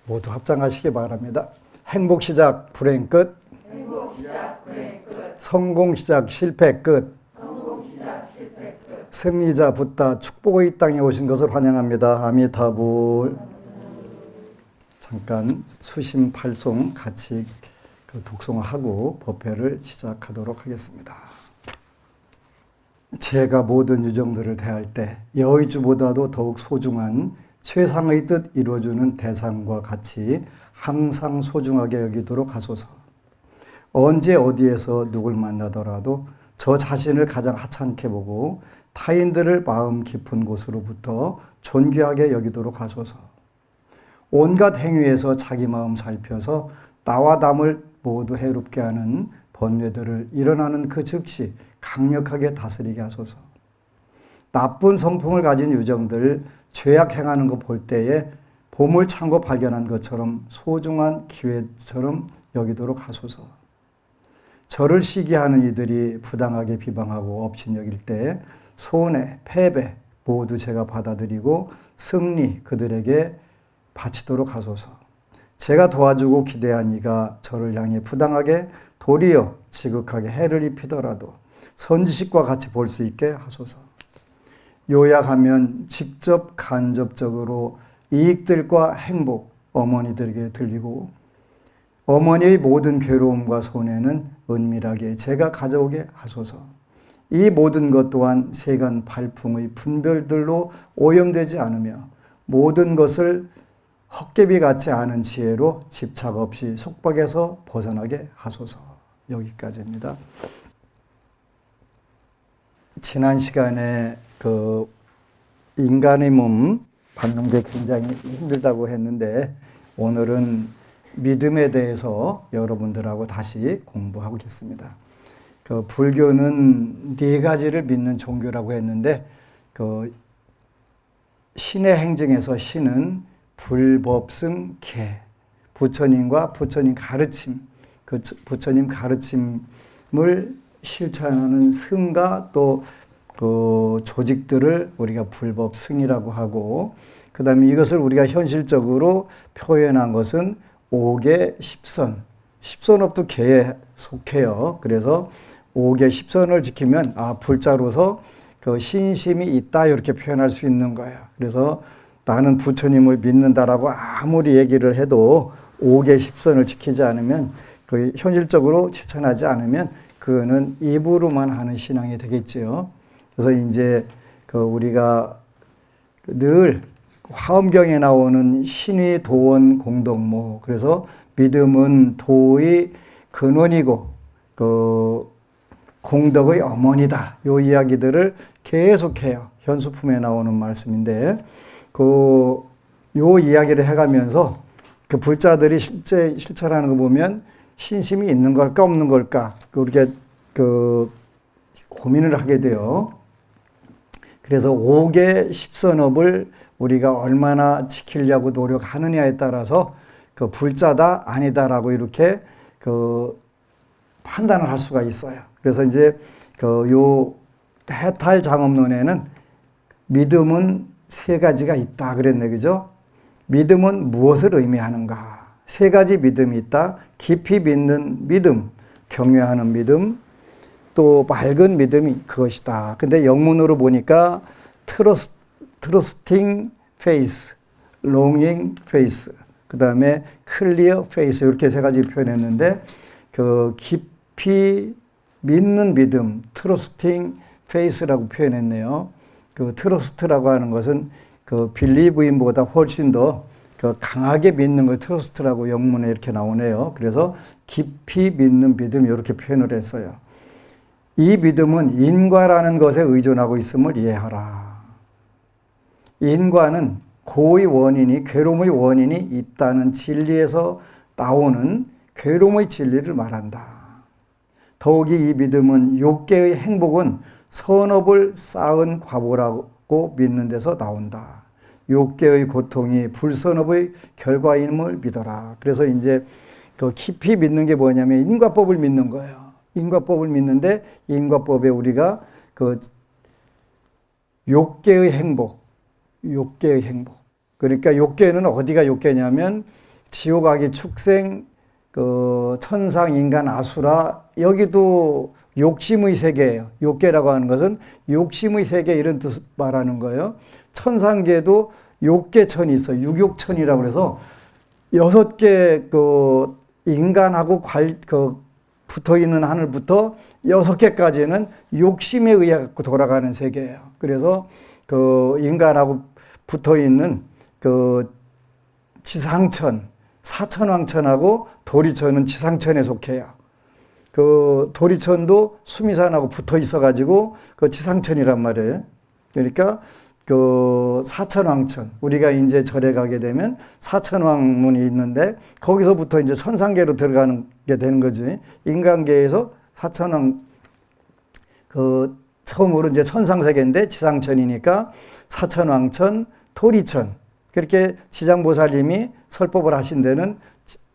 모두 합장하시기 바랍니다. 행복 시작, 불행 끝. 행복 시작, 불행 끝. 성공 시작, 실패 끝. 성공 시작, 실패 끝. 승리자 붓다 축복의 땅에 오신 것을 환영합니다. 아미타불. 잠깐 수심 8송 같이 독송하고 법회를 시작하도록 하겠습니다. 제가 모든 유정들을 대할 때 여의주보다도 더욱 소중한 최상의 뜻 이루어주는 대상과 같이 항상 소중하게 여기도록 하소서. 언제 어디에서 누굴 만나더라도 저 자신을 가장 하찮게 보고 타인들을 마음 깊은 곳으로부터 존귀하게 여기도록 하소서. 온갖 행위에서 자기 마음 살펴서 나와 남을 모두 해롭게 하는 번뇌들을 일어나는 그 즉시 강력하게 다스리게 하소서. 나쁜 성품을 가진 유정들 죄악 행하는 거 볼 때에 보물창고 발견한 것처럼 소중한 기회처럼 여기도록 하소서. 저를 시기하는 이들이 부당하게 비방하고 업신여길 때 손해, 패배 모두 제가 받아들이고 승리 그들에게 바치도록 하소서. 제가 도와주고 기대한 이가 저를 향해 부당하게 도리어 지극하게 해를 입히더라도 선지식과 같이 볼 수 있게 하소서. 요약하면 직접 간접적으로 이익들과 행복 어머니들에게 들리고 어머니의 모든 괴로움과 손해는 은밀하게 제가 가져오게 하소서. 이 모든 것 또한 세간 발풍의 분별들로 오염되지 않으며 모든 것을 헛개비 같지 않은 지혜로 집착 없이 속박에서 벗어나게 하소서. 여기까지입니다. 지난 시간에 인간의 몸 받는 게 굉장히 힘들다고 했는데 오늘은 믿음에 대해서 여러분들하고 다시 공부하겠습니다. 불교는 네 가지를 믿는 종교라고 했는데 신의 행정에서 신은 불법승 계, 부처님과 부처님 가르침, 그 부처님 가르침을 실천하는 승과 또 그 조직들을 우리가 불법승이라고 하고, 그 다음에 이것을 우리가 현실적으로 표현한 것은 5개 10선, 10선업도 개에 속해요. 그래서 5개 10선을 지키면 불자로서 그 신심이 있다 이렇게 표현할 수 있는 거예요. 그래서 나는 부처님을 믿는다라고 아무리 얘기를 해도 5개 10선을 지키지 않으면 그 현실적으로 실천하지 않으면 그거는 입으로만 하는 신앙이 되겠지요. 그래서 이제 우리가 늘 화엄경에 나오는 신의 도원 공동모, 그래서 믿음은 도의 근원이고 공덕의 어머니다. 요 이야기들을 계속해요. 현수품에 나오는 말씀인데 요 이야기를 해가면서 그 불자들이 실제 실천하는 거 보면 신심이 있는 걸까 없는 걸까 그렇게 고민을 하게 돼요. 그래서 5개 10선업을 우리가 얼마나 지키려고 노력하느냐에 따라서 불자다 아니다라고 이렇게 판단을 할 수가 있어요. 그래서 이제 요 해탈 장엄론에는 믿음은 세 가지가 있다 그랬네, 그죠? 믿음은 무엇을 의미하는가? 세 가지 믿음이 있다. 깊이 믿는 믿음, 경외하는 믿음, 또 맑은 믿음이 그것이다. 근데 영문으로 보니까 trusting faith, longing faith, 그 다음에 clear faith 이렇게 세 가지 표현했는데 깊이 믿는 믿음, trusting faith라고 표현했네요. trust라고 하는 것은 believe인보다 훨씬 더 강하게 믿는 걸 trust라고 영문에 이렇게 나오네요. 그래서 깊이 믿는 믿음 이렇게 표현을 했어요. 이 믿음은 인과라는 것에 의존하고 있음을 이해하라. 인과는 고의 원인이, 괴로움의 원인이 있다는 진리에서 나오는 괴로움의 진리를 말한다. 더욱이 이 믿음은 욕계의 행복은 선업을 쌓은 과보라고 믿는 데서 나온다. 욕계의 고통이 불선업의 결과임을 믿어라. 그래서 이제 깊이 믿는 게 뭐냐면 인과법을 믿는 거예요. 인과법을 믿는데 인과법에 우리가 욕계의 행복, 욕계의 행복. 그러니까 욕계는 어디가 욕계냐면 지옥, 악의 축생, 그 천상, 인간, 아수라, 여기도 욕심의 세계예요. 욕계라고 하는 것은 욕심의 세계 이런 뜻을 말하는 거예요. 천상계도 욕계천이 있어요. 육욕천이라고 그래서 6개 그 인간하고 붙어 있는 하늘부터 6개까지는 욕심에 의해 갖고 돌아가는 세계예요. 그래서 그 인간하고 붙어 있는 그 지상천, 사천왕천하고 도리천은 지상천에 속해요. 그 도리천도 수미산하고 붙어 있어가지고 그 지상천이란 말이에요. 그러니까 그 사천왕천, 우리가 이제 절에 가게 되면 사천왕문이 있는데 거기서부터 이제 천상계로 들어가는 게 되는 거지. 인간계에서 사천왕, 그 처음으로 이제 천상세계인데 지상천이니까 사천왕천, 도리천. 그렇게 지장보살님이 설법을 하신 데는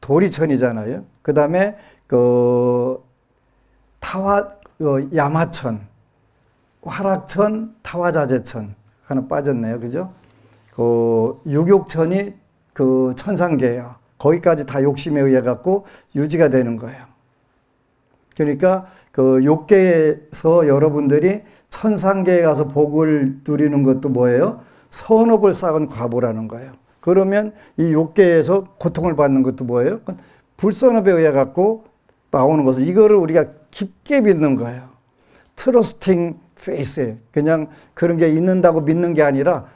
도리천이잖아요. 그 다음에 그 야마천, 화락천, 타화자재천 하나 빠졌네요. 그죠? 그 육욕천이 그 천상계예요. 거기까지 다 욕심에 의해 갖고 유지가 되는 거예요. 그러니까 그 욕계에서 여러분들이 천상계에 가서 복을 누리는 것도 뭐예요? 선업을 쌓은 과보라는 거예요. 그러면 이 욕계에서 고통을 받는 것도 뭐예요? 불선업에 의해 갖고 나오는 것을 이거를 우리가 깊게 믿는 거예요. 트러스팅 페이스. 그냥 그런 게 있는다고 믿는 게 아니라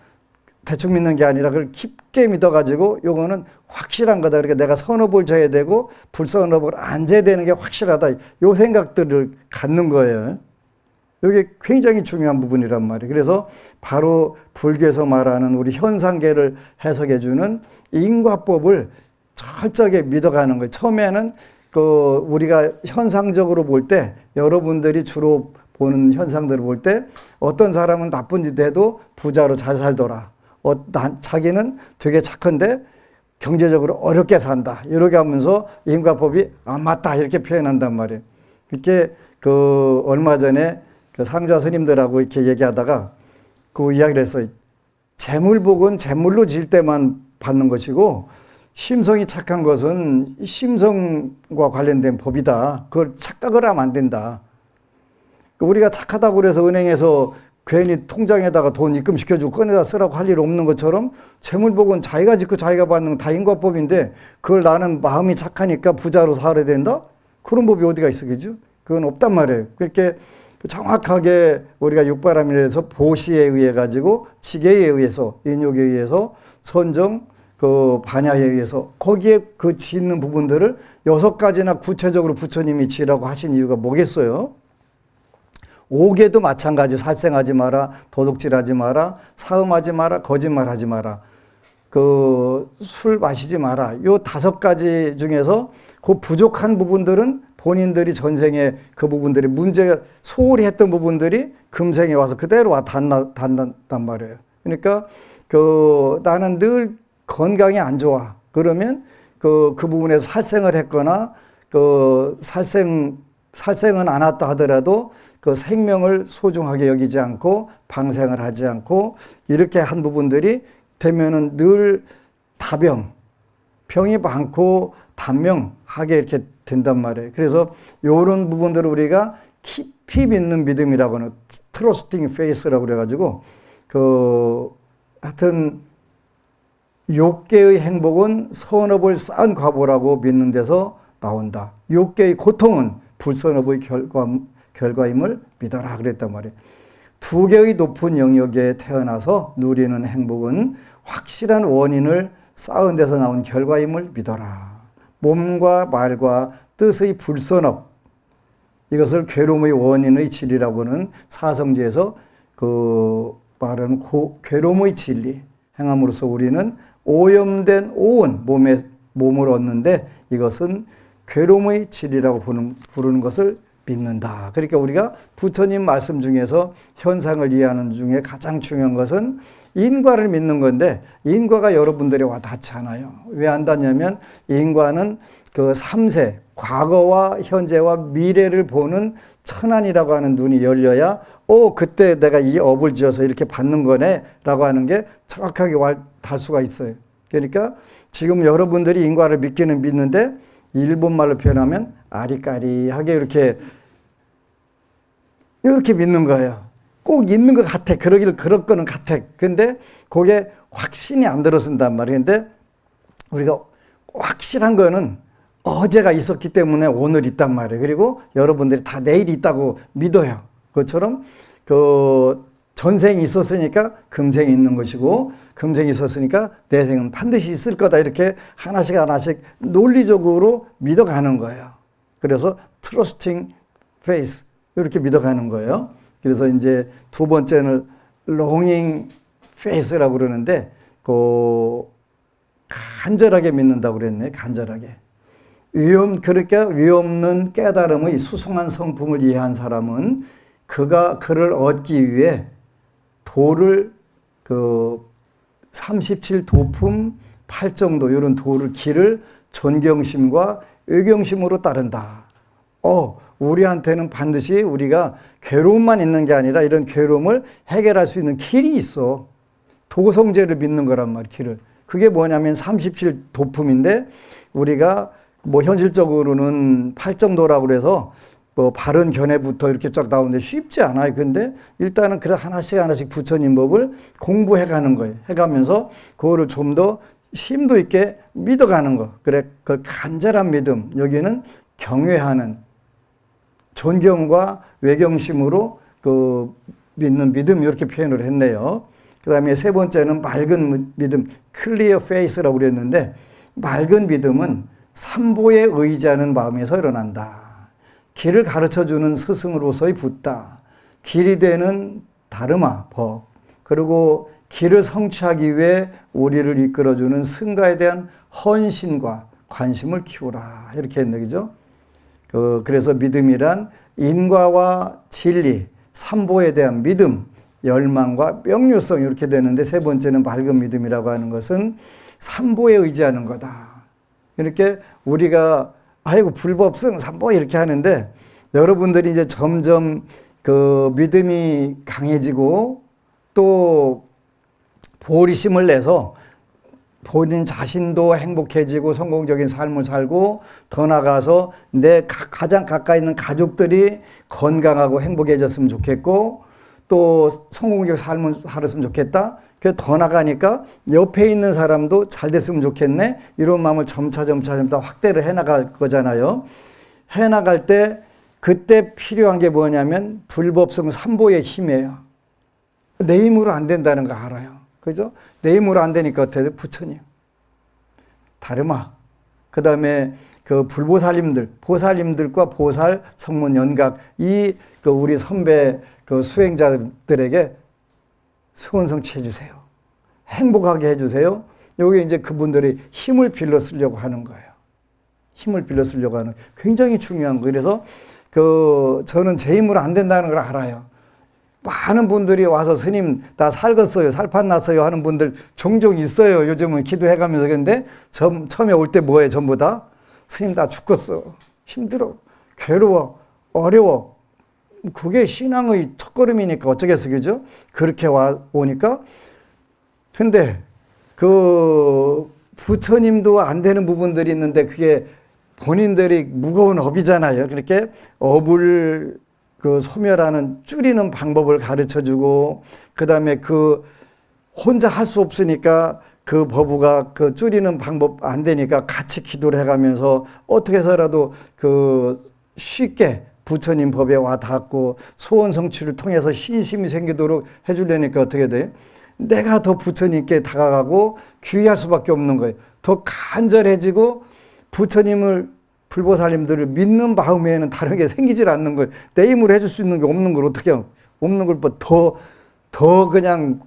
대충 믿는 게 아니라 그걸 깊게 믿어가지고 요거는 확실한 거다. 그러니까 내가 선업을 져야 되고 불선업을 안 져야 되는 게 확실하다. 요 생각들을 갖는 거예요. 이게 굉장히 중요한 부분이란 말이에요. 그래서 바로 불교에서 말하는 우리 현상계를 해석해 주는 인과법을 철저하게 믿어가는 거예요. 처음에는 그 우리가 현상적으로 볼 때 여러분들이 주로 보는 현상들을 볼 때 어떤 사람은 나쁜 짓 해도 부자로 잘 살더라. 자기는 되게 착한데 경제적으로 어렵게 산다. 이렇게 하면서 인과법이 맞다 이렇게 표현한단 말이에요. 이렇게 그 얼마 전에 그 상좌 스님들하고 이렇게 얘기하다가 그 이야기를 했어요. 재물복은 재물로 질 때만 받는 것이고 심성이 착한 것은 심성과 관련된 법이다. 그걸 착각을 하면 안 된다. 우리가 착하다고 그래서 은행에서 괜히 통장에다가 돈 입금시켜주고 꺼내다 쓰라고 할 일 없는 것처럼 재물복은 자기가 짓고 자기가 받는 다 인과법인데 그걸 나는 마음이 착하니까 부자로 살아야 된다? 그런 법이 어디가 있어, 그죠? 그건 없단 말이에요. 그렇게 정확하게 우리가 육바람일에서 보시에 의해 가지고 지계에 의해서 인욕에 의해서 선정 그 반야에 의해서 거기에 그 짓는 부분들을 6가지나 구체적으로 부처님이 지라고 하신 이유가 뭐겠어요? 오계도 마찬가지. 살생하지 마라, 도둑질하지 마라, 사음하지 마라, 거짓말하지 마라, 그 술 마시지 마라. 요 5가지 중에서 그 부족한 부분들은 본인들이 전생에 그 부분들이 문제가 소홀히 했던 부분들이 금생에 와서 그대로 닿는단 말이에요. 그러니까 그 나는 늘 건강이 안 좋아. 그러면 그 부분에서 살생을 했거나 그 살생은 안 왔다 하더라도 그 생명을 소중하게 여기지 않고 방생을 하지 않고 이렇게 한 부분들이 되면은 늘 병이 많고 단명하게 이렇게 된단 말이에요. 그래서 이런 부분들을 우리가 깊이 믿는 믿음이라고 하는 트러스팅 페이스라고 그래가지고 하여튼 욕계의 행복은 선업을 쌓은 과보라고 믿는 데서 나온다. 욕계의 고통은 불선업의 결과임을 믿어라 그랬단 말이에요. 2개의 높은 영역에 태어나서 누리는 행복은 확실한 원인을 쌓은 데서 나온 결과임을 믿어라. 몸과 말과 뜻의 불선업, 이것을 괴로움의 원인의 진리라고는 사성제에서 그 말하는 괴로움의 진리 행함으로써 우리는 오염된 오온 몸을 얻는데 이것은 괴로움의 진리라고 부르는 것을 믿는다. 그러니까 우리가 부처님 말씀 중에서 현상을 이해하는 중에 가장 중요한 것은 인과를 믿는 건데 인과가 여러분들이 와닿지 않아요. 왜 안 닿냐면 인과는 그 3세, 과거와 현재와 미래를 보는 천안이라고 하는 눈이 열려야 그때 내가 이 업을 지어서 이렇게 받는 거네 라고 하는 게 정확하게 닿을 수가 있어요. 그러니까 지금 여러분들이 인과를 믿기는 믿는데 일본말로 표현하면 아리까리하게 이렇게 믿는 거예요. 꼭 있는 것 같아. 그럴 거는 같아. 근데 그게 확신이 안 들어선단 말이에요. 근데 우리가 확실한 거는 어제가 있었기 때문에 오늘 있단 말이에요. 그리고 여러분들이 다 내일이 있다고 믿어요. 그것처럼 그 전생이 있었으니까 금생이 있는 것이고 금생이 있었으니까 내생은 반드시 있을 거다. 이렇게 하나씩 하나씩 논리적으로 믿어가는 거예요. 그래서 trusting faith 이렇게 믿어가는 거예요. 그래서 이제 두 번째는 longing faith라고 그러는데 간절하게 믿는다고 그랬네. 간절하게. 그러니까 위없는 깨달음의 수승한 성품을 이해한 사람은 그를 얻기 위해 도를 37도품 8정도 이런 길을 존경심과 의경심으로 따른다. 우리한테는 반드시 우리가 괴로움만 있는 게 아니라 이런 괴로움을 해결할 수 있는 길이 있어. 도성제를 믿는 거란 말이야, 길을. 그게 뭐냐면 37도품인데 우리가 현실적으로는 8정도라고 그래서 바른 견해부터 이렇게 쫙 나오는데 쉽지 않아요. 근데 일단은 그래 하나씩 부처님 법을 공부해 가는 거예요. 해가면서 그거를 좀 더 심도 있게 믿어가는 거. 그래, 그걸 간절한 믿음. 여기는 경외하는 존경과 외경심으로 믿는 믿음 이렇게 표현을 했네요. 그 다음에 세 번째는 맑은 믿음, clear faith라고 그랬는데 맑은 믿음은 삼보에 의지하는 마음에서 일어난다. 길을 가르쳐주는 스승으로서의 붓다. 길이 되는 다르마, 법. 그리고 길을 성취하기 위해 우리를 이끌어주는 승가에 대한 헌신과 관심을 키우라. 이렇게 했네, 그죠? 그래서 믿음이란 인과와 진리, 삼보에 대한 믿음, 열망과 명료성 이렇게 되는데 세 번째는 맑은 믿음이라고 하는 것은 삼보에 의지하는 거다. 이렇게 우리가 불법성 삼보 이렇게 하는데 여러분들이 이제 점점 믿음이 강해지고 또 보리심을 내서 본인 자신도 행복해지고 성공적인 삶을 살고 더 나아가서 내 가장 가까이 있는 가족들이 건강하고 행복해졌으면 좋겠고 또 성공적인 삶을 살았으면 좋겠다. 더 나가니까 옆에 있는 사람도 잘 됐으면 좋겠네. 이런 마음을 점차 확대를 해나갈 거잖아요. 해나갈 때 그때 필요한 게 뭐냐면 불법성 삼보의 힘이에요. 내 힘으로 안 된다는 거 알아요. 그죠? 내 힘으로 안 되니까 어떻게 돼? 부처님. 다르마. 그 다음에 보살님들과 보살 성문 연각 우리 선배 수행자들에게 수원 성취해 주세요. 행복하게 해주세요. 여기 이제 그분들이 힘을 빌려 쓰려고 하는 거예요. 힘을 빌려 쓰려고 하는 굉장히 중요한 거예요. 그래서 저는 제 힘으로 안 된다는 걸 알아요. 많은 분들이 와서 스님 나 살겄어요. 살판 났어요 하는 분들 종종 있어요. 요즘은 기도해가면서. 근데 처음에 올 때 뭐예요? 전부 다 스님 나 죽겠어. 힘들어. 괴로워. 어려워. 그게 신앙의 첫걸음이니까 어쩌겠어, 그죠? 그렇게 오니까. 근데 부처님도 안 되는 부분들이 있는데 그게 본인들이 무거운 업이잖아요. 그렇게 업을 소멸하는 줄이는 방법을 가르쳐 주고, 그 다음에 혼자 할 수 없으니까 법우가 줄이는 방법 안 되니까 같이 기도를 해가면서 어떻게 해서라도 쉽게 부처님 법에 와 닿고 소원 성취를 통해서 신심이 생기도록 해주려니까 어떻게 돼요? 내가 더 부처님께 다가가고 귀의할 수밖에 없는 거예요. 더 간절해지고 부처님을 불보살님들을 믿는 마음에는 다른 게 생기질 않는 거예요. 내 힘으로 해줄 수 있는 게 없는 걸 어떻게 해요? 없는 걸 더 그냥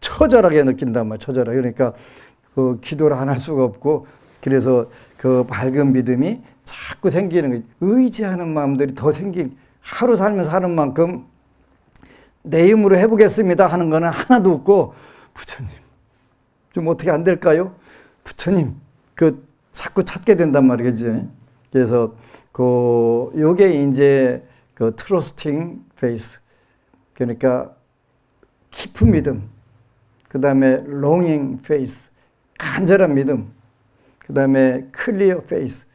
처절하게 느낀단 말이에요. 처절하게. 그러니까 기도를 안 할 수가 없고, 그래서 밝은 믿음이 자꾸 생기는 거예요. 의지하는 마음들이 더 하루 살면서 하는 만큼 내 힘으로 해보겠습니다 하는 거는 하나도 없고, 부처님 좀 어떻게 안 될까요? 부처님 자꾸 찾게 된단 말이겠지. 그래서 요게 이제 trusting faith, 그러니까 깊은 믿음, 그 다음에 longing faith, 간절한 믿음, 그 다음에 클리어 페이스,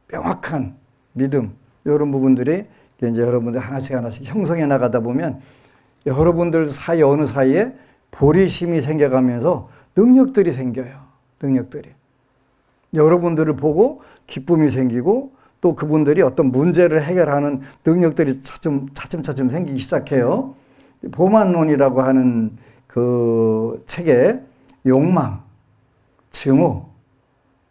명확한 믿음, 이런 부분들이 이제 여러분들 하나씩 하나씩 형성해 나가다 보면 여러분들 사이 어느 사이에 보리심이 생겨가면서 능력들이 생겨요. 능력들이. 여러분들을 보고 기쁨이 생기고 또 그분들이 어떤 문제를 해결하는 능력들이 차츰 생기기 시작해요. 보만론이라고 하는 그 책에 욕망, 증오,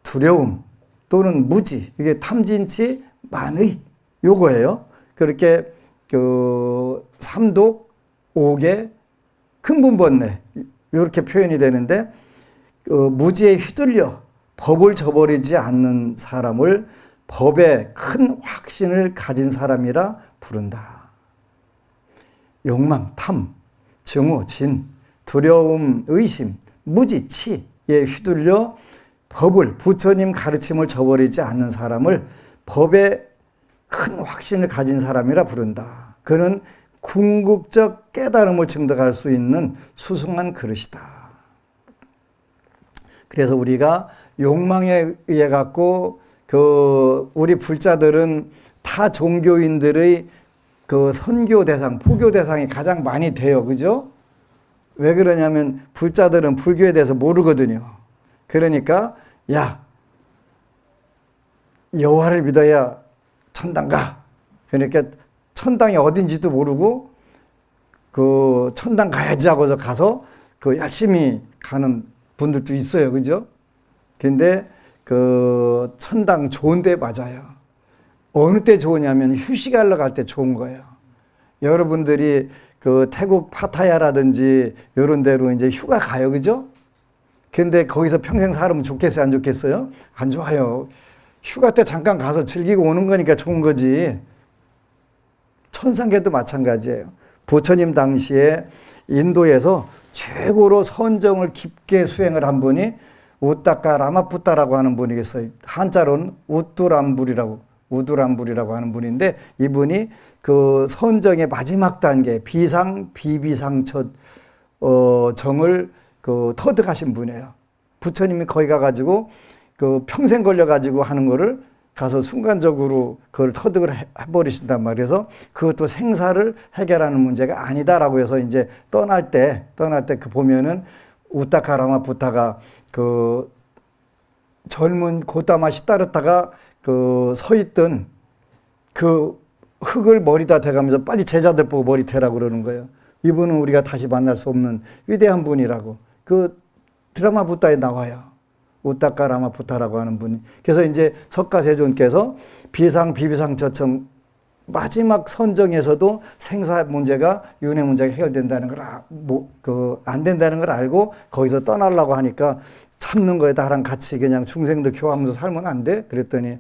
두려움 또는 무지, 이게 탐진치, 만의 요거예요. 그렇게 그 삼독, 오개, 흥분번뇌 이렇게 표현이 되는데 무지에 휘둘려 법을 저버리지 않는 사람을 법에 큰 확신을 가진 사람이라 부른다. 욕망, 탐, 증오, 진, 두려움, 의심, 무지, 치에 휘둘려 법을, 부처님 가르침을 저버리지 않는 사람을 법에 큰 확신을 가진 사람이라 부른다. 그는 궁극적 깨달음을 증득할 수 있는 수승한 그릇이다. 그래서 우리가 욕망에 의해 갖고 우리 불자들은 타 종교인들의 그 선교 대상, 포교 대상이 가장 많이 돼요. 그죠? 왜 그러냐면 불자들은 불교에 대해서 모르거든요. 그러니까 야, 여호와를 믿어야 천당 가. 그러니까 천당이 어딘지도 모르고 그 천당 가야지 하고서 가서 그 열심히 가는 분들도 있어요. 그죠? 근데 그 천당 좋은 데 맞아요. 어느 때 좋으냐면 휴식하러 갈 때 좋은 거예요. 여러분들이 그 태국 파타야라든지 이런 데로 이제 휴가 가요. 그죠? 근데 거기서 평생 살면 좋겠어요? 안 좋겠어요? 안 좋아요. 휴가 때 잠깐 가서 즐기고 오는 거니까 좋은 거지. 천상계도 마찬가지예요. 부처님 당시에 인도에서 최고로 선정을 깊게 수행을 한 분이 우따까 라마푸타라고 하는 분이 계세요. 한자로는 우두람불이라고 하는 분인데 이분이 그 선정의 마지막 단계 비상, 비비상 정을 터득하신 분이에요. 부처님이 거기 가가지고 그 평생 걸려가지고 하는 거를 가서 순간적으로 그걸 터득을 해버리신단 말이에요. 그래서 그것도 생사를 해결하는 문제가 아니다라고 해서 이제 떠날 때 그 보면은 우따카라마 부타가 그 젊은 고타마 시다르타가 그 서 있던 그 흙을 머리다 대가면서 빨리 제자들 보고 머리 대라고 그러는 거예요. 이분은 우리가 다시 만날 수 없는 위대한 분이라고. 그 드라마 부타에 나와요. 우따카 라마 부타라고 하는 분이. 그래서 이제 석가세존께서 비상, 비비상, 저청 마지막 선정에서도 생사 문제가, 윤회 문제가 해결된다는 걸, 안 된다는 걸 알고 거기서 떠나려고 하니까 참는 거에 나랑 같이 그냥 중생들 교화하면서 살면 안 돼? 그랬더니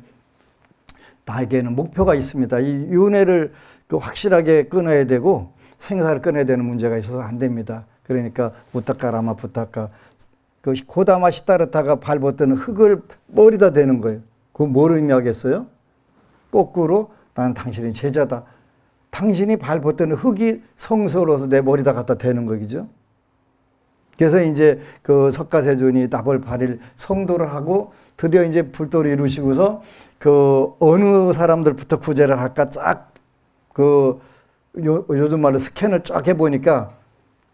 나에게는 목표가 있습니다. 이 윤회를 확실하게 끊어야 되고 생사를 끊어야 되는 문제가 있어서 안 됩니다. 그러니까 우따카 라마 부타카 그 고다마 시다르타가 밟았던 흙을 머리다 대는 거예요. 그건 뭘 의미하겠어요? 거꾸로 나는 당신의 제자다. 당신이 밟았던 흙이 성스러워서 내 머리다 갖다 대는 거죠. 그래서 이제 그 석가세존이 나벌 8일 성도를 하고 드디어 이제 불도를 이루시고서 그 어느 사람들부터 구제를 할까 쫙 요즘 말로 스캔을 쫙 해보니까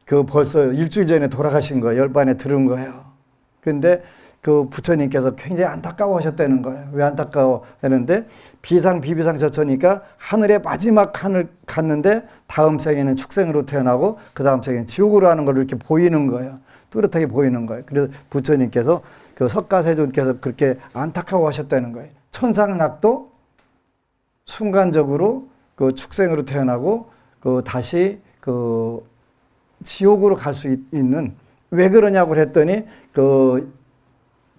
그 벌써 일주일 전에 돌아가신 거예요. 열반에 들은 거예요. 근데 그 부처님께서 굉장히 안타까워 하셨다는 거예요. 왜 안타까워 했는데 비상, 비비상 저처니까 하늘의 마지막 하늘 갔는데 다음 생에는 축생으로 태어나고 그 다음 생에는 지옥으로 하는 걸 이렇게 보이는 거예요. 뚜렷하게 보이는 거예요. 그래서 부처님께서 그 석가세존께서 그렇게 안타까워 하셨다는 거예요. 천상낙도 순간적으로 그 축생으로 태어나고 그 다시 그 지옥으로 갈 수 있는 왜 그러냐고 했더니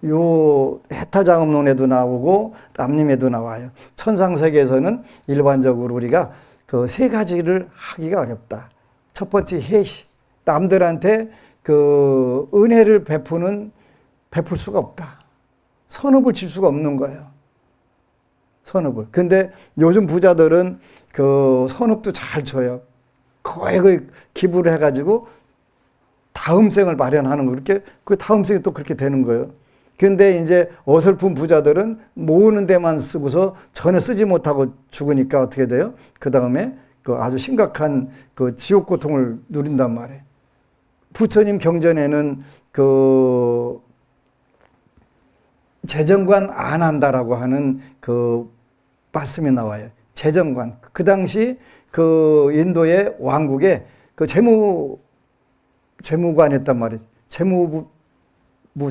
요 해탈장엄론에도 나오고 람림에도 나와요. 천상세계에서는 일반적으로 우리가 그 세 가지를 하기가 어렵다. 첫 번째 해시, 남들한테 그 은혜를 베풀 수가 없다. 선업을 질 수가 없는 거예요. 선업을. 근데 요즘 부자들은 그 선업도 잘 줘요. 거의 기부를 해가지고 다음 생을 마련하는 거. 그렇게 그 다음 생이 또 그렇게 되는 거예요. 근데 이제 어설픈 부자들은 모으는 데만 쓰고서 전에 쓰지 못하고 죽으니까 어떻게 돼요? 그 다음에 그 아주 심각한 그 지옥 고통을 누린단 말이에요. 부처님 경전에는 그 재정관 안 한다라고 하는 그 말씀이 나와요. 재정관. 그 당시 그 인도의 왕국에 그 재무관이었단 말이에요. 재무부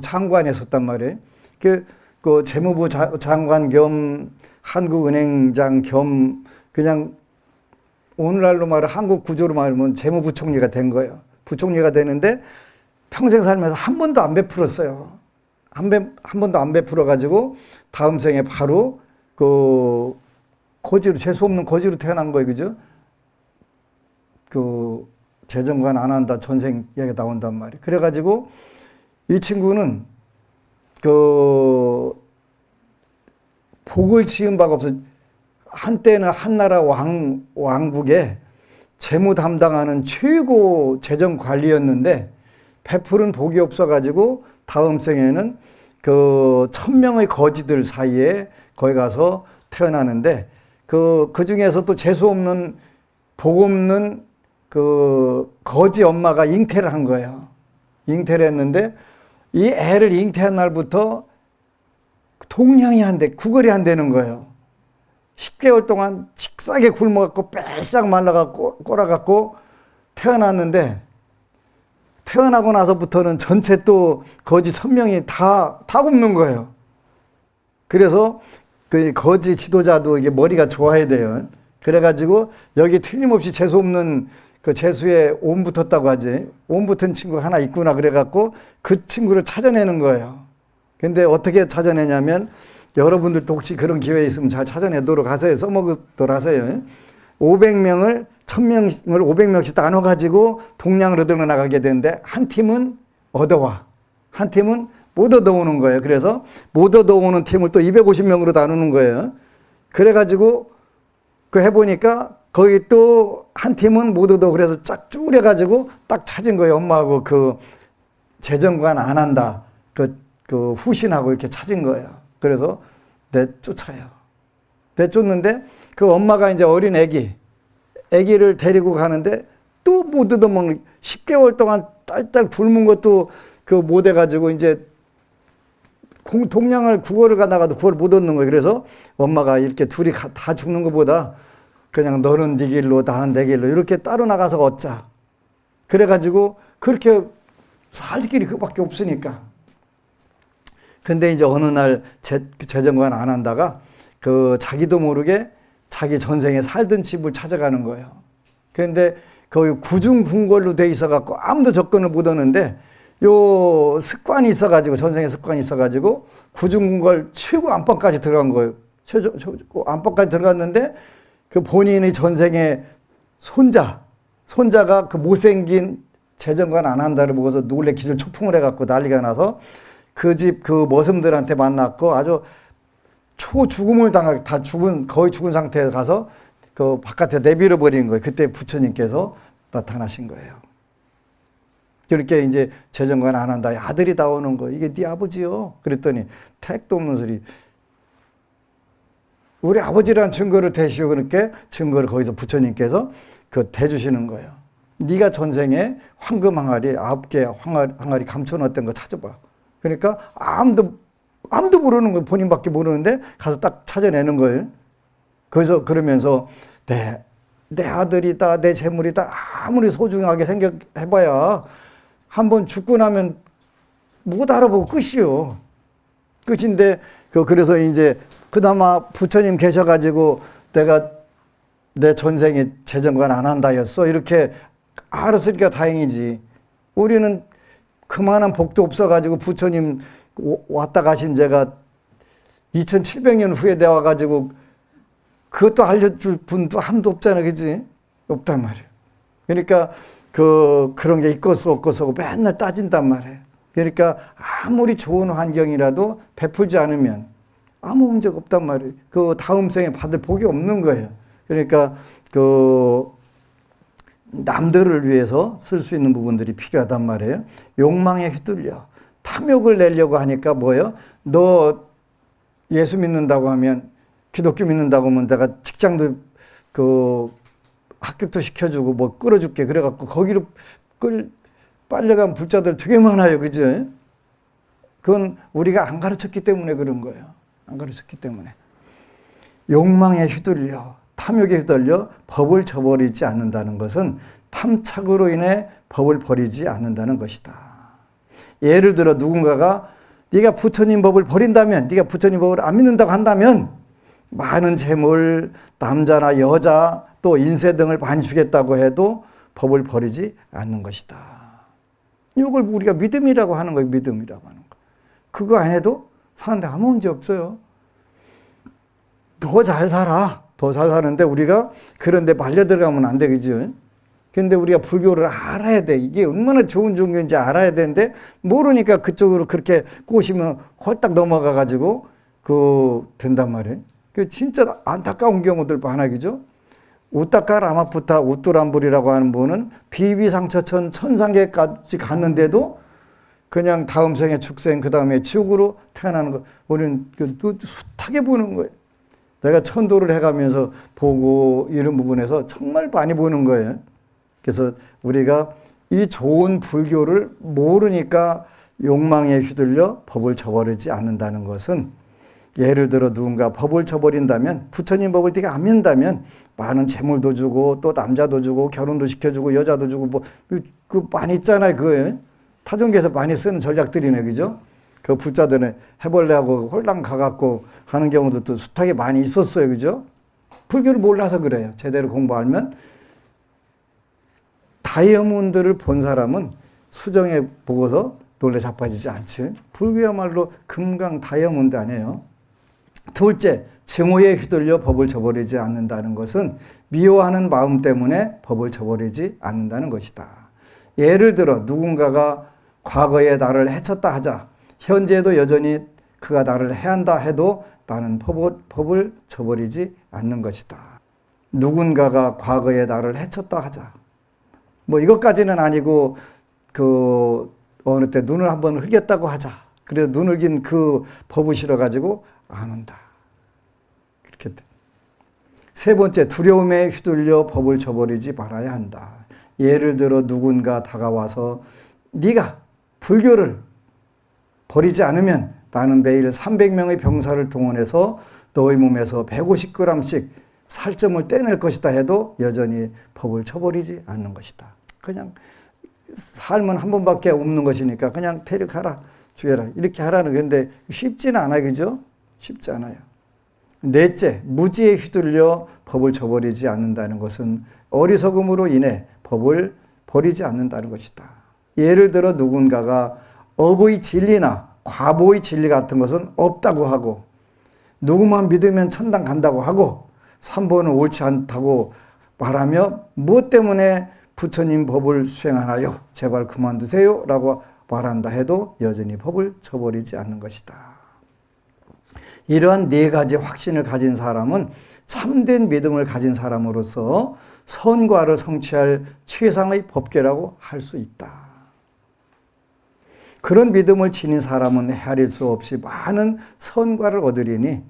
장관이 있었단 말이에요. 그 재무부 장관 겸 한국은행장 겸 그냥 오늘날로 말하면 한국 구조로 말하면 재무부총리가 된 거예요. 부총리가 되는데 평생 살면서 한 번도 안 베풀었어요. 한 번도 안 베풀어가지고 다음 생에 바로 그 거지로, 재수 없는 거지로 태어난 거예요. 그죠? 그 재정관 안 한다 전생 이야기가 나온단 말이에요. 그래가지고 이 친구는 그 복을 지은 바가 없어. 한때는 한나라 왕국에 재무 담당하는 최고 재정 관리였는데 베푸는 복이 없어가지고 다음 생에는 그 1000명의 거지들 사이에 거기 가서 태어나는데 그 중에서 또 재수 없는 복 없는 그 거지 엄마가 잉태를 한 거예요. 잉태를 했는데 이 애를 잉태한 날부터 동량이 안 돼, 구걸이 안 되는 거예요. 10개월 동안 칙싸게 굶어갖고 빼싹 말라갖고 꼬라갖고 태어났는데 태어나고 나서부터는 전체 또 거지 1000명이 다 굶는 거예요. 그래서 그 거지 지도자도 이게 머리가 좋아야 돼요. 그래가지고 여기 틀림없이 재수 없는 그 재수에 온 붙었다고 하지. 온 붙은 친구가 하나 있구나 그래갖고 그 친구를 찾아내는 거예요. 근데 어떻게 찾아내냐면 여러분들도 혹시 그런 기회 있으면 잘 찾아내도록 하세요. 써먹도록 하세요. 500명을 1000명을 500명씩 나눠가지고 동량으로 들어나가게 되는데 한 팀은 얻어와. 한 팀은 못 얻어오는 거예요. 그래서 못 얻어오는 팀을 또 250명으로 나누는 거예요. 그래가지고 그 해보니까 거기 또 한 팀은 못 얻어. 그래서 쫙 쪼개가지고 딱 찾은 거예요. 엄마하고 그 재정관 안 한다. 그 후신하고 이렇게 찾은 거예요. 그래서 내쫓아요. 내쫓는데 그 엄마가 이제 어린 애기를 데리고 가는데 또 못 얻어먹는 10개월 동안 딸딸 굶은 것도 그 못 해가지고 이제 동량을 구걸을 가다가도 그걸 못 얻는 거예요. 그래서 엄마가 이렇게 둘이 다 죽는 것보다 그냥 너는 네 길로 나는 내 길로 이렇게 따로 나가서 얻자. 그래가지고 그렇게 살 길이 그밖에 없으니까. 근데 이제 어느 날 재정관 안 한다가 그 자기도 모르게 자기 전생에 살던 집을 찾아가는 거예요. 그런데 거기 구중궁궐로 돼 있어갖고 아무도 접근을 못 하는데 요 습관이 있어가지고 전생에 습관이 있어가지고 구중궁궐 최고 안방까지 들어간 거예요. 안방까지 들어갔는데 그 본인의 전생에 손자가 그 못생긴 재정관 안 한다를 보고서 놀래 기절 초풍을 해갖고 난리가 나서 그 집 그 머슴들한테 만났고 아주 초죽음을 당하게 거의 죽은 상태에 가서 그 바깥에 내버려 버리는 거예요. 그때 부처님께서 나타나신 거예요. 그렇게 이제 재정관 안 한다. 아들이 나오는 거. 이게 네 아버지요. 그랬더니 택도 없는 소리. 우리 아버지라는 증거를 대시오. 그렇게 증거를 거기서 부처님께서 그 대주시는 거예요. 네가 전생에 황금 항아리 9개 항아리 감춰놨던 거 찾아봐. 그러니까 아무도 모르는 거예요. 본인밖에 모르는데 가서 딱 찾아내는 거예요. 그래서 그러면서 내 아들이다, 내 재물이다 아무리 소중하게 생각해봐야 한번 죽고 나면 못 알아보고 끝이요. 끝인데 그래서 이제 그나마 부처님 계셔가지고 내가 내 전생에 재정관 안 한다였어 이렇게 알았으니까 다행이지. 우리는 그만한 복도 없어가지고 부처님 왔다 가신 제가 2700년 후에 내와 가지고 그것도 알려줄 분도 아무도 없잖아, 그지? 없단 말이에요. 그러니까 그런 게 있겠어 없겠어 맨날 따진단 말이에요. 그러니까 아무리 좋은 환경이라도 베풀지 않으면 아무 문제가 없단 말이에요. 그 다음 생에 받을 복이 없는 거예요. 그러니까 남들을 위해서 쓸 수 있는 부분들이 필요하단 말이에요. 욕망에 휘둘려 탐욕을 내려고 하니까 뭐예요? 너 예수 믿는다고 하면, 기독교 믿는다고 하면 내가 직장도 합격도 시켜주고 뭐 끌어줄게. 그래갖고 거기로 빨려간 불자들 되게 많아요. 그죠? 그건 우리가 안 가르쳤기 때문에 그런 거예요. 안 가르쳤기 때문에. 욕망에 휘둘려, 탐욕에 휘둘려 법을 저버리지 않는다는 것은 탐착으로 인해 법을 버리지 않는다는 것이다. 예를 들어 누군가가 네가 부처님 법을 버린다면, 네가 부처님 법을 안 믿는다고 한다면 많은 재물, 남자나 여자, 또 인세 등을 많이 주겠다고 해도 법을 버리지 않는 것이다. 이걸 우리가 믿음이라고 하는 거예요. 믿음이라고 하는 거. 그거 안 해도 사는데 아무 문제 없어요. 더 잘 살아. 더 잘 사는데 우리가 그런 데 말려 들어가면 안 되겠죠. 근데 우리가 불교를 알아야 돼. 이게 얼마나 좋은 종교인지 알아야 되는데 모르니까 그쪽으로 그렇게 꼬시면 홀딱 넘어가 가지고 된단 말이에요. 그 진짜 안타까운 경우들 많아, 그죠? 우따까 라마푸타 우뚜람불이라고 하는 분은 비비상처천 천상계까지 갔는데도 그냥 다음 생에 축생, 그 다음에 지옥으로 태어나는 거, 우리는 숱하게 보는 거예요. 내가 천도를 해가면서 보고 이런 부분에서 정말 많이 보는 거예요. 그래서 우리가 이 좋은 불교를 모르니까 욕망에 휘둘려 법을 저버리지 않는다는 것은, 예를 들어 누군가 법을 저버린다면, 부처님 법을 네가 안 믿는다면 많은 재물도 주고 또 남자도 주고 결혼도 시켜주고 여자도 주고 뭐 그 많이 있잖아요. 그거예요. 타종계에서 많이 쓰는 전략들이네, 그죠? 그 불자들은 해벌레하고 홀랑 가갖고 하는 경우도 또 숱하게 많이 있었어요, 그죠? 불교를 몰라서 그래요. 제대로 공부하면. 다이아몬드를 본 사람은 수정해 보고서 놀래 자빠지지 않지. 불교야말로 금강 다이아몬드 아니에요. 둘째, 증오에 휘둘려 법을 저버리지 않는다는 것은 미워하는 마음 때문에 법을 저버리지 않는다는 것이다. 예를 들어 누군가가 과거에 나를 해쳤다 하자, 현재도 여전히 그가 나를 해한다 해도 나는 법을 저버리지 않는 것이다. 누군가가 과거에 나를 해쳤다 하자, 뭐 이것까지는 아니고 어느 때 눈을 한번 흘겼다고 하자. 그래서 눈 흘긴 그 법을 싫어가지고 안 온다. 그렇게 돼. 세 번째, 두려움에 휘둘려 법을 저버리지 말아야 한다. 예를 들어 누군가 다가와서 네가 불교를 버리지 않으면 나는 매일 300명의 병사를 동원해서 너의 몸에서 150g씩 살점을 떼낼 것이다 해도 여전히 법을 쳐버리지 않는 것이다. 그냥 삶은 한 번밖에 없는 것이니까 그냥 대륙하라, 죽여라 이렇게 하라는 건데 쉽지는 않아요. 그죠? 쉽지 않아요. 넷째, 무지에 휘둘려 법을 저버리지 않는다는 것은 어리석음으로 인해 법을 버리지 않는다는 것이다. 예를 들어 누군가가 업의 진리나 과보의 진리 같은 것은 없다고 하고, 누구만 믿으면 천당 간다고 하고, 3번은 옳지 않다고 말하며 무엇 때문에 부처님 법을 수행하나요? 제발 그만두세요 라고 말한다 해도 여전히 법을 저버리지 않는 것이다. 이러한 네 가지 확신을 가진 사람은 참된 믿음을 가진 사람으로서 선과를 성취할 최상의 법계라고 할 수 있다. 그런 믿음을 지닌 사람은 헤아릴 수 없이 많은 선과를 얻으리니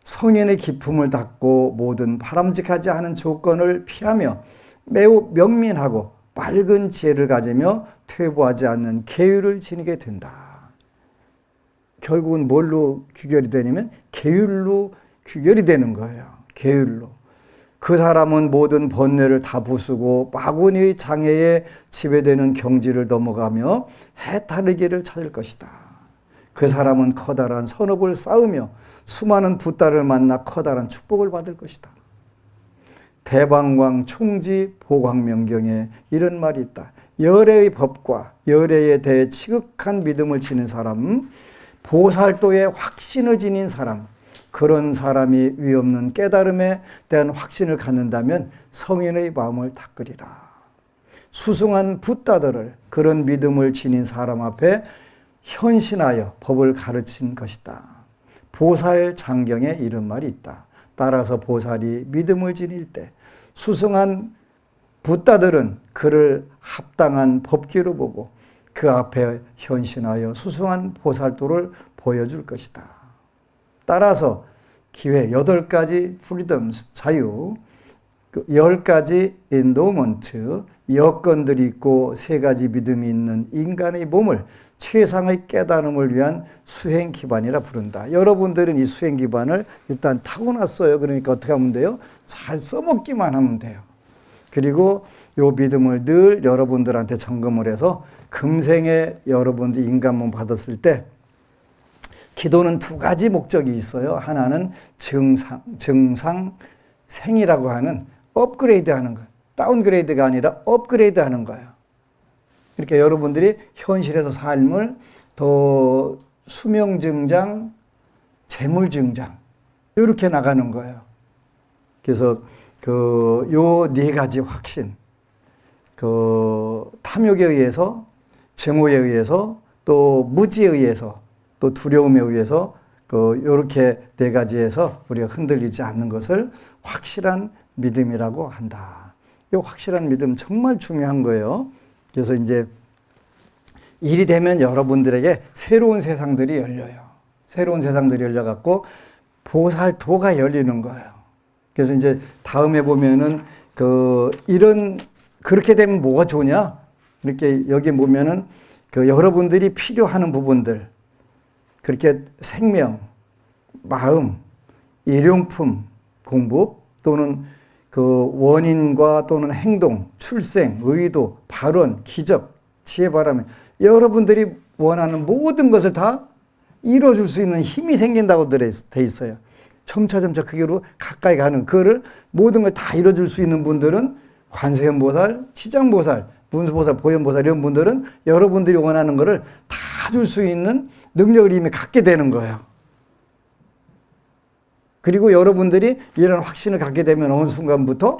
성인의 기품을 닫고 모든 바람직하지 않은 조건을 피하며 매우 명민하고 맑은 지혜를 가지며 퇴보하지 않는 계율을 지니게 된다. 결국은 뭘로 귀결이 되냐면 계율로 귀결이 되는 거예요. 계율로. 그 사람은 모든 번뇌를 다 부수고 마구니의 장애에 지배되는 경지를 넘어가며 해탈의 찾을 것이다. 그 사람은 커다란 선업을 쌓으며 수많은 붓다를 만나 커다란 축복을 받을 것이다. 대방광 총지 보광명경에 이런 말이 있다. 열애의 법과 열애에 대해 지극한 믿음을 지닌 사람, 보살도의 확신을 지닌 사람, 그런 사람이 위없는 깨달음에 대한 확신을 갖는다면 성인의 마음을 닦으리라. 수승한 붓다들을 그런 믿음을 지닌 사람 앞에 현신하여 법을 가르친 것이다. 보살 장경에 이런 말이 있다. 따라서 보살이 믿음을 지닐 때 수승한 붓다들은 그를 합당한 법기로 보고 그 앞에 현신하여 수수한 보살도를 보여줄 것이다. 따라서 기회 8가지 freedoms, 자유, 10가지 endowment, 여건들이 있고 3가지 믿음이 있는 인간의 몸을 최상의 깨달음을 위한 수행 기반이라 부른다. 여러분들은 이 수행 기반을 일단 타고났어요. 그러니까 어떻게 하면 돼요? 잘 써먹기만 하면 돼요. 그리고 이 믿음을 늘 여러분들한테 점검을 해서 금생에 여러분들이 인간몸 받았을 때 기도는 2가지 목적이 있어요. 하나는 증상생이라고 하는 업그레이드 하는 거예요. 다운그레이드가 아니라 업그레이드 하는 거예요. 그러니까 여러분들이 현실에서 삶을 더 수명증장, 재물증장 이렇게 나가는 거예요. 그래서 요 4가지 확신, 탐욕에 의해서, 증오에 의해서, 또 무지에 의해서, 또 두려움에 의해서 요렇게 4가지에서 우리가 흔들리지 않는 것을 확실한 믿음이라고 한다. 이 확실한 믿음 정말 중요한 거예요. 그래서 이제 일이 되면 여러분들에게 새로운 세상들이 열려요. 새로운 세상들이 열려갖고 보살도가 열리는 거예요. 그래서 이제 다음에 보면은 그렇게 되면 뭐가 좋냐? 이렇게 여기 보면은 여러분들이 필요하는 부분들, 그렇게 생명, 마음, 일용품, 공부 또는 원인과 또는 행동, 출생, 의도, 발언, 기적, 지혜 바라면 여러분들이 원하는 모든 것을 다 이루어줄 수 있는 힘이 생긴다고 돼 있어요. 점차점차 그게로 가까이 가는 그거를 모든 걸 다 이루어줄 수 있는 분들은 관세음보살, 치장보살, 문수보살, 보현보살 이런 분들은 여러분들이 원하는 것을 다 줄 수 있는 능력을 이미 갖게 되는 거예요. 그리고 여러분들이 이런 확신을 갖게 되면 어느 순간부터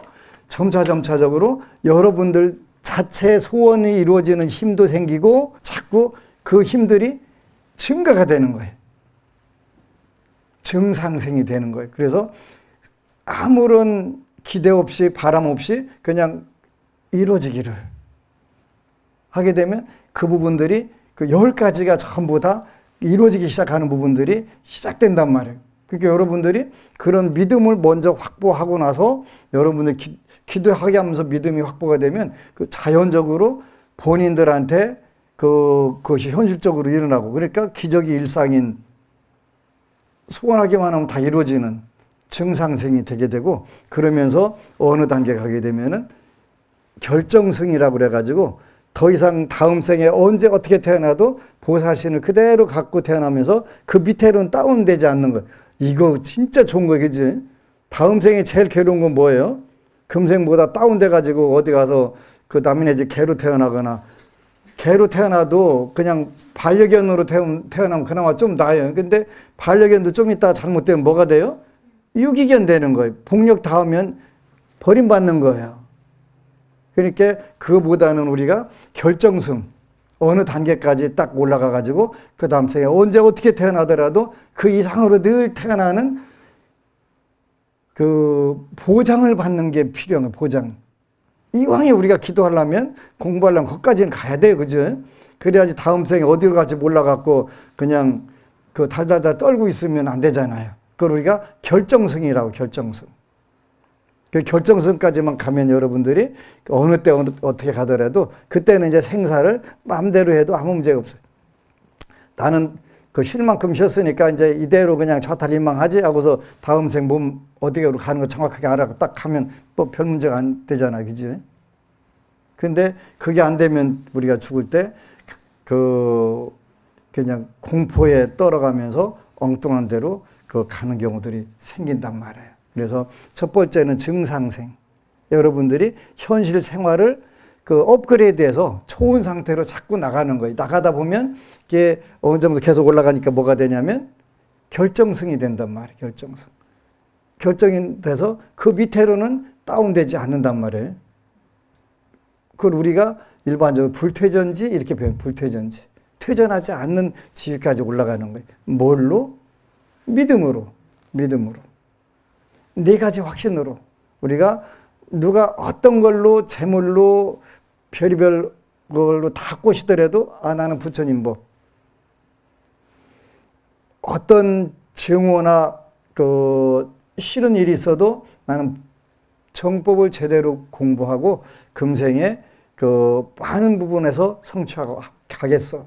점차적으로 여러분들 자체의 소원이 이루어지는 힘도 생기고 자꾸 그 힘들이 증가가 되는 거예요. 증상생이 되는 거예요. 그래서 아무런 기대 없이 바람 없이 그냥 이루어지기를 하게 되면 그 부분들이 10가지가 전부 다 이루어지기 시작하는 부분들이 시작된단 말이에요. 그러니까 여러분들이 그런 믿음을 먼저 확보하고 나서 여러분들 기도하게 하면서 믿음이 확보가 되면 자연적으로 본인들한테 그것이 현실적으로 일어나고 그러니까 기적이 일상인 소원하기만 하면 다 이루어지는 증상생이 되게 되고 그러면서 어느 단계 가게 되면은 결정승이라고 그래가지고 더 이상 다음 생에 언제 어떻게 태어나도 보살신을 그대로 갖고 태어나면서 그 밑에는 다운되지 않는 거. 이거 진짜 좋은 거, 그지? 다음 생에 제일 괴로운 건 뭐예요? 금생보다 다운돼가지고 어디 가서 남인의 집 개로 태어나거나 개로 태어나도 그냥 반려견으로 태어나면 그나마 좀 나아요. 근데 반려견도 좀 있다가 잘못되면 뭐가 돼요? 유기견 되는 거예요. 복력 닿으면 버림받는 거예요. 그러니까 그거보다는 우리가 결정승 어느 단계까지 딱 올라가가지고 그 다음 생에 언제 어떻게 태어나더라도 그 이상으로 늘 태어나는 보장을 받는 게 필요한 거예요. 보장. 이왕에 우리가 기도하려면 공부하려면 거기까지는 가야 돼요. 그죠? 그래야지 다음 생에 어디로 갈지 몰라갖고 그냥 달달달 떨고 있으면 안 되잖아요. 그걸 우리가 결정승이라고 결정승. 그 결정선까지만 가면 여러분들이 어느 때 어떻게 가더라도 그때는 이제 생사를 마음대로 해도 아무 문제가 없어요. 나는 쉴 만큼 쉬었으니까 이제 이대로 그냥 좌탈인망하지 하고서 다음 생 몸 어디로 가는 거 정확하게 알아고 딱 가면 뭐 별 문제가 안 되잖아. 그지? 근데 그게 안 되면 우리가 죽을 때 그냥 공포에 떨어가면서 엉뚱한 대로 가는 경우들이 생긴단 말이에요. 그래서 첫 번째는 증상생. 여러분들이 현실 생활을 업그레이드해서 좋은 상태로 자꾸 나가는 거예요. 나가다 보면 이게 어느 정도 계속 올라가니까 뭐가 되냐면 결정승이 된단 말이에요. 결정승. 결정이 돼서 그 밑으로는 다운되지 않는단 말이에요. 그걸 우리가 일반적으로 불퇴전지 이렇게 표현, 불퇴전지. 퇴전하지 않는 지위까지 올라가는 거예요. 뭘로? 믿음으로. 4가지 확신으로 우리가 누가 어떤 걸로 재물로 별의별 걸로 다 꼬시더라도 나는 부처님 법. 어떤 증오나 그 싫은 일이 있어도 나는 정법을 제대로 공부하고 금생에 그 많은 부분에서 성취하고 가겠어.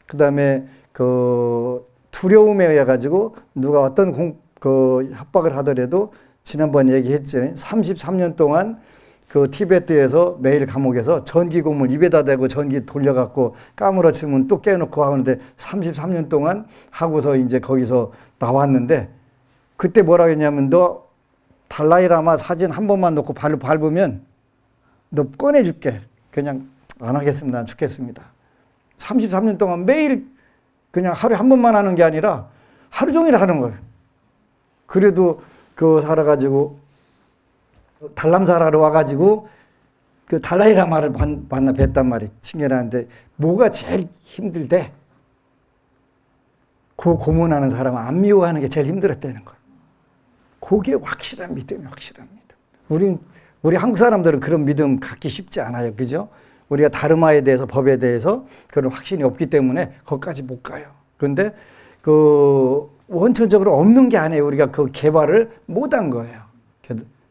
그 다음에 그 두려움에 의해 가지고 누가 어떤 그 협박을 하더라도 지난번 얘기했죠. 33년 동안 그 티베트에서 매일 감옥에서 전기 고물 입에다 대고 전기 돌려갖고 까무러치면 또 깨놓고 하는데 33년 동안 하고서 이제 거기서 나왔는데 그때 뭐라고 했냐면 너 달라이라마 사진 한 번만 놓고 발로 밟으면 너 꺼내줄게. 그냥 안 하겠습니다. 안 죽겠습니다. 33년 동안 매일 그냥 하루에 한 번만 하는 게 아니라 하루 종일 하는 거예요. 그래도 그 살아가지고 달람사라로 와가지고 그 달라이라마를 만나 뵀단 말이에요. 친구한테 뭐가 제일 힘들대? 그 고문하는 사람은 안 미워하는 게 제일 힘들었다는 거예요. 그게 확실한 믿음이 확실한 믿음. 우리 한국 사람들은 그런 믿음 갖기 쉽지 않아요. 그죠? 우리가 다르마에 대해서 법에 대해서 그런 확신이 없기 때문에 거기까지 못 가요. 그런데 그 원천적으로 없는 게 아니에요. 우리가 그 개발을 못 한 거예요.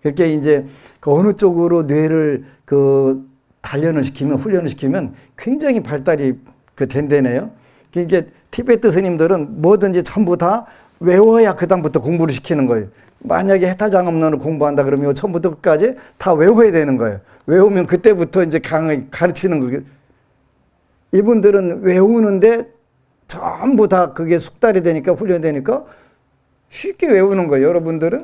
그렇게 이제 그 어느 쪽으로 뇌를 그 단련을 시키면 훈련을 시키면 굉장히 발달이 그 된다네요. 이게 티베트 스님들은 뭐든지 전부 다 외워야 그 다음부터 공부를 시키는 거예요. 만약에 해탈장엄론을 공부한다 그러면 처음부터 끝까지 다 외워야 되는 거예요. 외우면 그때부터 이제 강의 가르치는 거예요. 이분들은 외우는데 전부 다 그게 숙달이 되니까 훈련되니까 쉽게 외우는 거예요. 여러분들은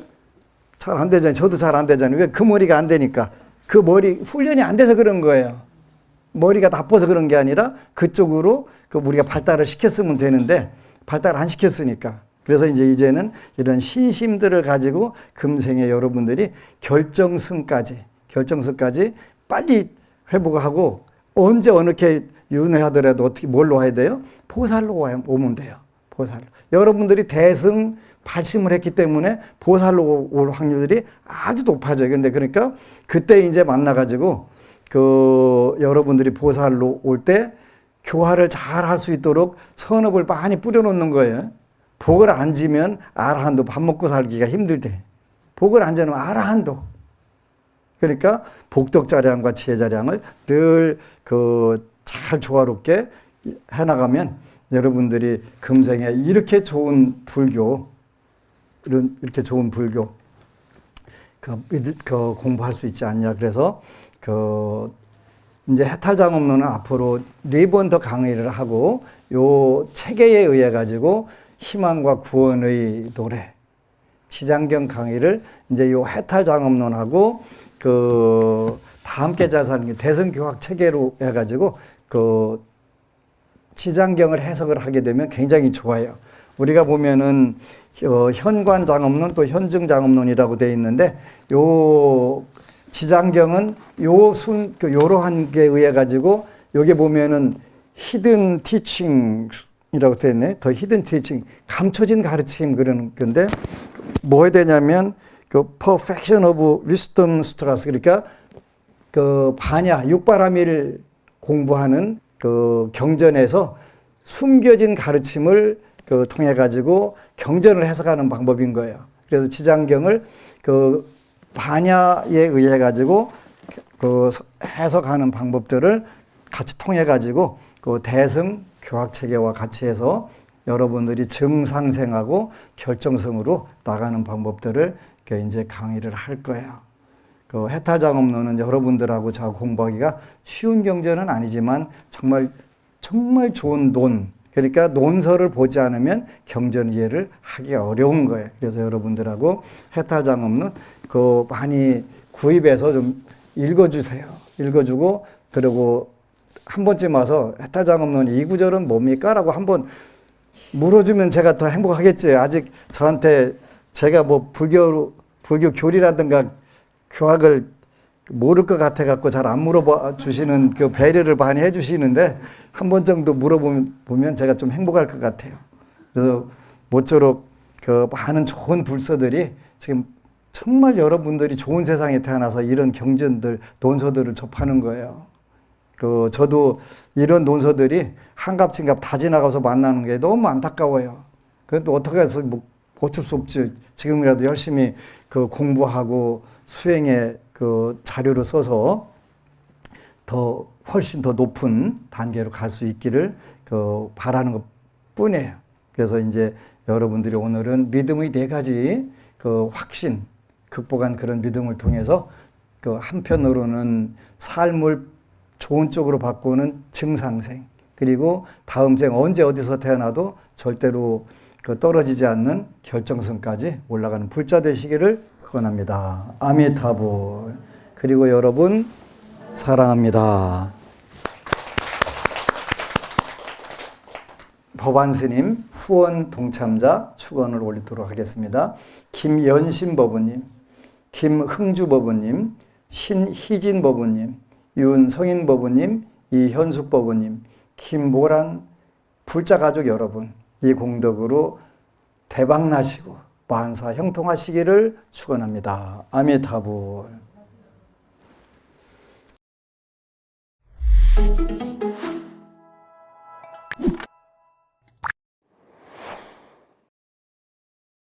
잘 안 되잖아요. 저도 잘 안 되잖아요. 왜? 그 머리가 안 되니까. 그 머리 훈련이 안 돼서 그런 거예요. 머리가 나빠서 그런 게 아니라 그쪽으로 그 우리가 발달을 시켰으면 되는데 발달 안 시켰으니까. 그래서 이제는 이런 신심들을 가지고 금생에 여러분들이 결정승까지 빨리 회복하고 언제 어느게 윤회하더라도 어떻게 뭘로 해야 돼요? 보살로 오면 돼요. 보살로. 여러분들이 대승 발심을 했기 때문에 보살로 올 확률이 아주 높아져요. 근데 그러니까 그때 이제 만나가지고 그 여러분들이 보살로 올 때 교화를 잘 할 수 있도록 선업을 많이 뿌려놓는 거예요. 복을 안 지면 아라한도 밥 먹고 살기가 힘들대. 복을 안 지면 아라한도. 그러니까 복덕자량과 지혜자량을 늘 그 잘 조화롭게 해나가면 여러분들이 금생에 이렇게 좋은 불교, 이렇게 좋은 불교 그 공부할 수 있지 않냐. 그래서 그 이제 해탈장엄론은 앞으로 4번 더 강의를 하고 요 체계에 의해 가지고 희망과 구원의 노래 지장경 강의를 이제 요 해탈장엄론하고 그 다 함께 잘 사는 게 대승교학 체계로 해가지고 그 지장경을 해석을 하게 되면 굉장히 좋아요. 우리가 보면은 현관장엄론 또 현증장엄론이라고 되어 있는데 요 지장경은 요러한 게 의해 가지고 여기 보면은 히든 티칭이라고 되어 있네. 더 히든 티칭 감춰진 가르침 그러는 건데 뭐에 되냐면 그 perfection of wisdom stress 그러니까 그 반야 육바라밀 공부하는 그 경전에서 숨겨진 가르침을 그 통해 가지고 경전을 해석하는 방법인 거예요. 그래서 지장경을 그 반야에 의해 가지고 그 해석하는 방법들을 같이 통해 가지고 그 대승 교학 체계와 같이 해서 여러분들이 증상생하고 결정성으로 나가는 방법들을 이제 강의를 할 거예요. 그 해탈장엄론은 여러분들하고 저 공부하기가 쉬운 경전은 아니지만 정말 좋은 그러니까 논설을 보지 않으면 경전 이해를 하기 어려운 거예요. 그래서 여러분들하고 해탈장엄론 그 많이 구입해서 좀 읽어주세요. 읽어주고 그리고 한 번쯤 와서 해탈장엄론 이 구절은 뭡니까? 라고 한번 물어주면 제가 더 행복하겠지. 아직 저한테 제가 뭐 불교 교리라든가 교학을 모를 것 같아 갖고 잘 안 물어봐 주시는 그 배려를 많이 해 주시는데 한 번 정도 물어보면 제가 좀 행복할 것 같아요. 그래서 모쪼록 그 많은 좋은 불서들이 지금 정말 여러분들이 좋은 세상에 태어나서 이런 경전들, 논서들을 접하는 거예요. 저도 이런 논서들이 한갑진갑 다 지나가서 만나는 게 너무 안타까워요. 그래도 어떻게 해서 뭐 어쩔 수 없지. 지금이라도 열심히 공부하고 수행에 자료를 써서 훨씬 더 높은 단계로 갈 수 있기를 바라는 것 뿐이에요. 그래서 이제 여러분들이 오늘은 믿음의 4가지 확신, 극복한 그런 믿음을 통해서 한편으로는 삶을 좋은 쪽으로 바꾸는 증상생, 그리고 다음 생 언제 어디서 태어나도 절대로 떨어지지 않는 결정선까지 올라가는 불자 되시기를 축원합니다. 아미타불. 그리고 여러분 사랑합니다. 법안스님 후원 동참자 축원을 올리도록 하겠습니다. 김연심 법우님, 김흥주 법우님, 신희진 법우님, 윤성인 법우님, 이현숙 법우님, 김모란 불자 가족 여러분, 이 공덕으로 대박 나시고 만사 형통하시기를 축원합니다. 아미타불.